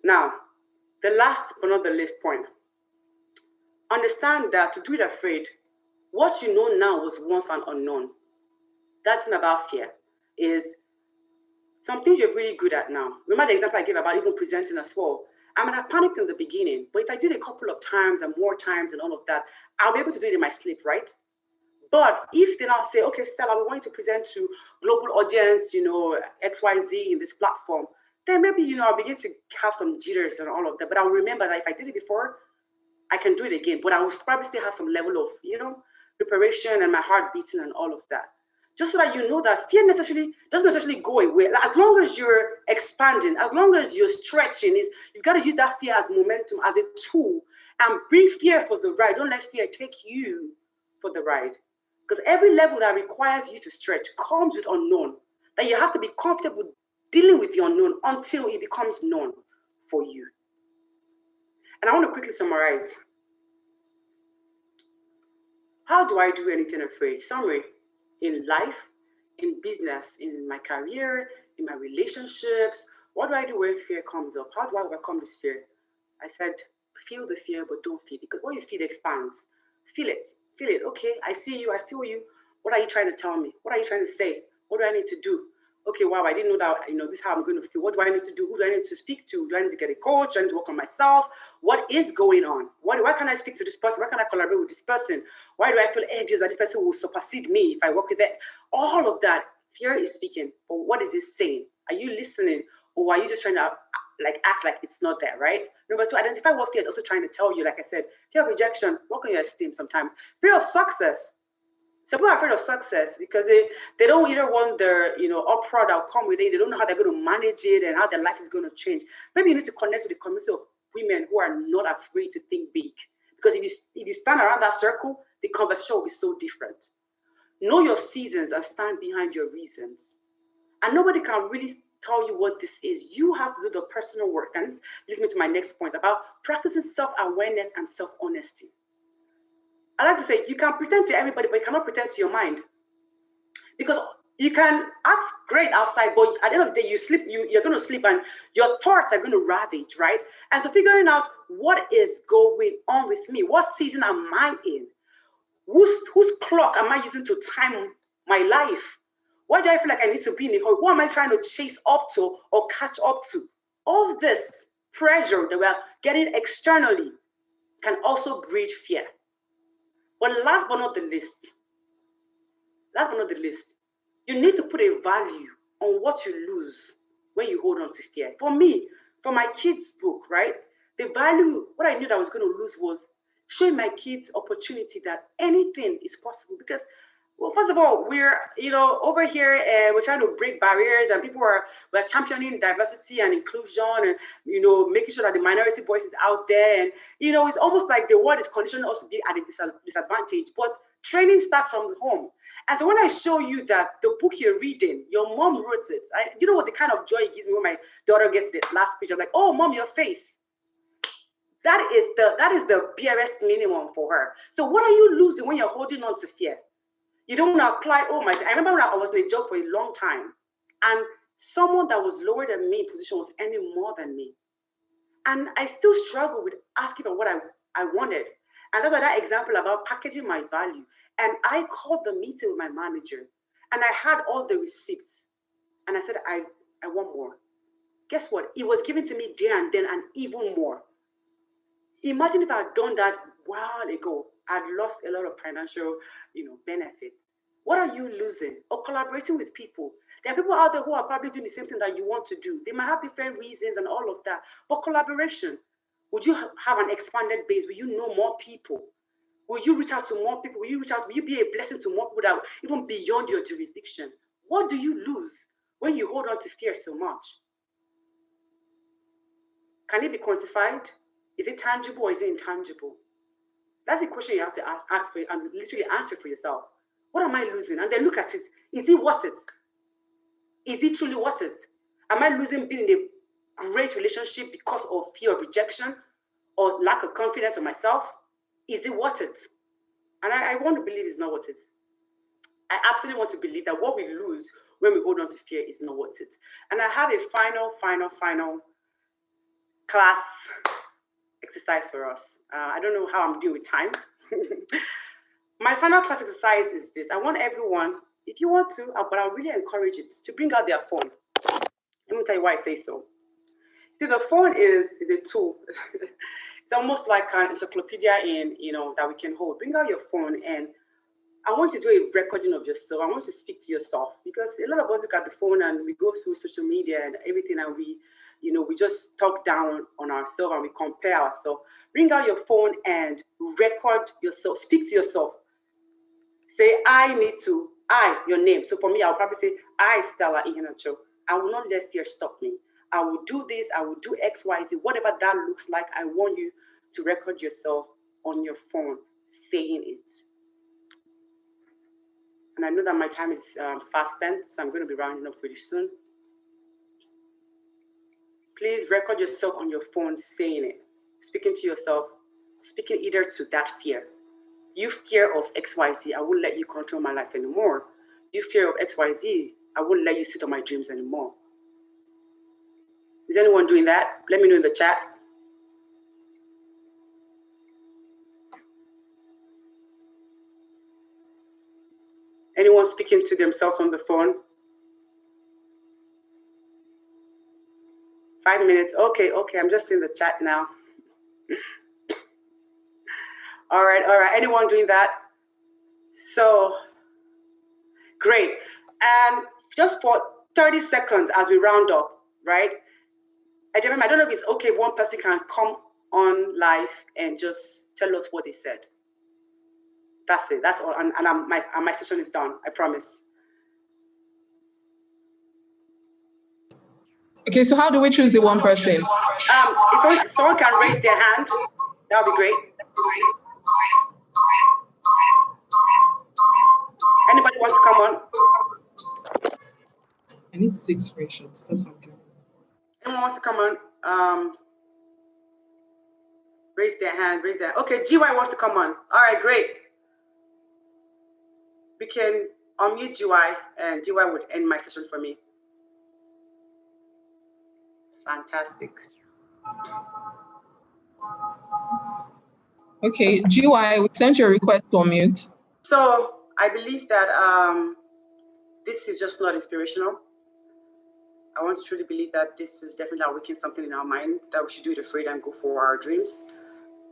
Now, the last but not the least point. Understand that to do it afraid, what you know now was once an unknown. That's not about fear. Is some things you're really good at now. Remember the example I gave about even presenting as well. I mean, I panicked in the beginning, but if I did a couple of times and more times and all of that, I'll be able to do it in my sleep, right? But if they now say, okay, Stella, we want you to present to global audience, XYZ in this platform, then maybe, I'll begin to have some jitters and all of that. But I'll remember that if I did it before, I can do it again. But I will probably still have some level of, preparation and my heart beating and all of that. Just so that you know that fear doesn't necessarily go away. As long as you're expanding, as long as you're stretching, you've got to use that fear as momentum, as a tool, and bring fear for the ride. Don't let fear take you for the ride. Because every level that requires you to stretch comes with unknown. That you have to be comfortable dealing with the unknown until it becomes known for you. And I want to quickly summarize. How do I do anything afraid? Summary. In life, in business, in my career, in my relationships, what do I do when fear comes up? How do I overcome this fear? I said, feel the fear, but don't feel it. Because what you feel expands. Feel it. Feel it. Okay, I see you. I feel you. What are you trying to tell me? What are you trying to say? What do I need to do? Okay, wow, I didn't know that, this is how I'm going to feel. What do I need to do? Who do I need to speak to? Do I need to get a coach? Do I need to work on myself? What is going on? Why can I speak to this person? Why can I collaborate with this person? Why do I feel anxious that this person will supersede me if I work with them? All of that, fear is speaking. But what is it saying? Are you listening? Or are you just trying to act like it's not there, right? Number two, identify what fear is also trying to tell you. Like I said, fear of rejection, work on your esteem sometimes. Fear of success. Some people are afraid of success because they don't either want their, uproar that will come with it. They don't know how they're going to manage it and how their life is going to change. Maybe you need to connect with the community of women who are not afraid to think big. Because if you stand around that circle, the conversation will be so different. Know your seasons and stand behind your reasons. And nobody can really tell you what this is. You have to do the personal work. And this leads me to my next point about practicing self-awareness and self-honesty. I like to say, you can pretend to everybody, but you cannot pretend to your mind. Because You can act great outside, but at the end of the day, you sleep, you're going to sleep and your thoughts are going to ravage, right? And so figuring out what is going on with me, what season am I in? Whose clock am I using to time my life? Why do I feel like I need to be in a hurry? Who am I trying to chase up to or catch up to? All this pressure that we're getting externally can also breed fear. But last but not the least, you need to put a value on what you lose when you hold on to fear. For me, for my kids' book, right? The value, what I knew that I was going to lose was showing my kids opportunity that anything is possible. Because, well, first of all, we're, over here, we're trying to break barriers, and we're championing diversity and inclusion, and, making sure that the minority voice is out there. And, it's almost like the world is conditioning us to be at a disadvantage. But training starts from the home. And so when I show you that the book you're reading, your mom wrote it, you know what the kind of joy it gives me when my daughter gets the last page. I'm like, oh, mom, your face. That is the barest minimum for her. So what are you losing when you're holding on to fear? You don't apply, I remember when I was in a job for a long time, and someone that was lower than me in position was earning more than me. And I still struggle with asking for what I wanted. And that's why that example about packaging my value. And I called the meeting with my manager, and I had all the receipts. And I said, I want more. Guess what? It was given to me there and then, and even more. Imagine if I had done that a while ago, I'd lost a lot of financial, benefits. What are you losing? Or collaborating with people. There are people out there who are probably doing the same thing that you want to do. They might have different reasons and all of that. But collaboration, would you have an expanded base? Will you know more people? Will you reach out to more people? Will you be a blessing to more people that are even beyond your jurisdiction? What do you lose when you hold on to fear so much? Can it be quantified? Is it tangible or is it intangible? That's the question you have to ask for and literally answer for yourself. What am I losing? And then look at it. Is it worth it? Is it truly worth it? Am I losing being in a great relationship because of fear of rejection or lack of confidence in myself? Is it worth it? And I want to believe it's not worth it. I absolutely want to believe that what we lose when we hold on to fear is not worth it. And I have a final class exercise for us. I don't know how I'm doing with time. My final class exercise is this. I want everyone, if you want to, but I really encourage it, to bring out their phone. Let me tell you why I say so. See, the phone is a tool. It's almost like an encyclopedia that we can hold. Bring out your phone, and I want you to do a recording of yourself. I want you to speak to yourself, because a lot of us look at the phone and we go through social media and everything, and we just talk down on ourselves and we compare ourselves. Bring out your phone and record yourself. Speak to yourself. Say, your name. So for me, I'll probably say, I, Stella Ihenacho. I will not let fear stop me. I will do this. I will do X, Y, Z. Whatever that looks like, I want you to record yourself on your phone saying it. And I know that my time is fast spent, so I'm going to be rounding up pretty soon. Please record yourself on your phone saying it, speaking to yourself, speaking either to that fear. You fear of XYZ, I won't let you control my life anymore. You fear of XYZ, I won't let you sit on my dreams anymore. Is anyone doing that? Let me know in the chat. Anyone speaking to themselves on the phone? 5 minutes. Okay, I'm just in the chat now. All right. Anyone doing that? So, great. And just for 30 seconds as we round up, right? I don't know if it's okay if one person can come on live and just tell us what they said. That's it. That's all. And my session is done. I promise. Okay, so how do we choose the one person? If someone can raise their hand, that would be great. Anybody wants to come on? I need to take screenshots. That's okay. Anyone wants to come on? Raise their hand. Okay, GY wants to come on. All right, great. unmute GY, and GY would end my session for me. Fantastic. Okay, GY, we sent your request to unmute. So I believe that this is just not inspirational. I want to truly believe that this is definitely awakening something in our mind, that we should do it afraid and go for our dreams.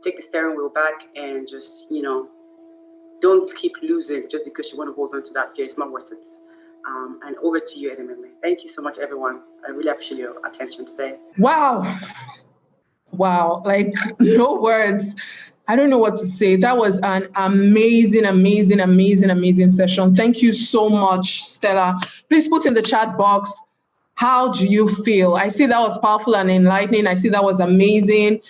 Take the steering wheel back and just, you know, don't keep losing just because you want to hold on to that fear. It's not worth it. And over to you, Edememe. Thank you so much, everyone. I really appreciate your attention today. Wow. Wow. Like, no words. I don't know what to say. That was an amazing, amazing, amazing, amazing session. Thank you so much, Stella. Please put in the chat box, how do you feel? I see that was powerful and enlightening. I see that was amazing.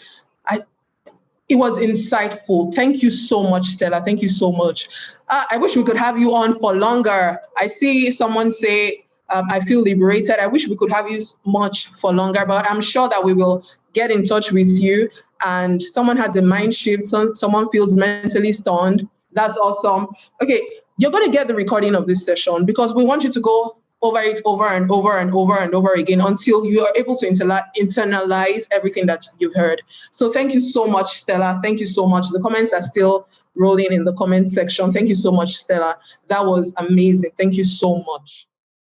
It was insightful. Thank you so much, Stella. Thank you so much. I wish we could have you on for longer. I see someone say, I feel liberated. I wish we could have you much for longer, but I'm sure that we will get in touch with you. And someone has a mind shift, someone feels mentally stunned. That's awesome. Okay, you're going to get the recording of this session because we want you to go over it over and over and over and over again until you are able to internalize everything that you've heard. So thank you so much, Stella. Thank you so much. The comments are still rolling in the comment section. Thank you so much, Stella. That was amazing. Thank you so much.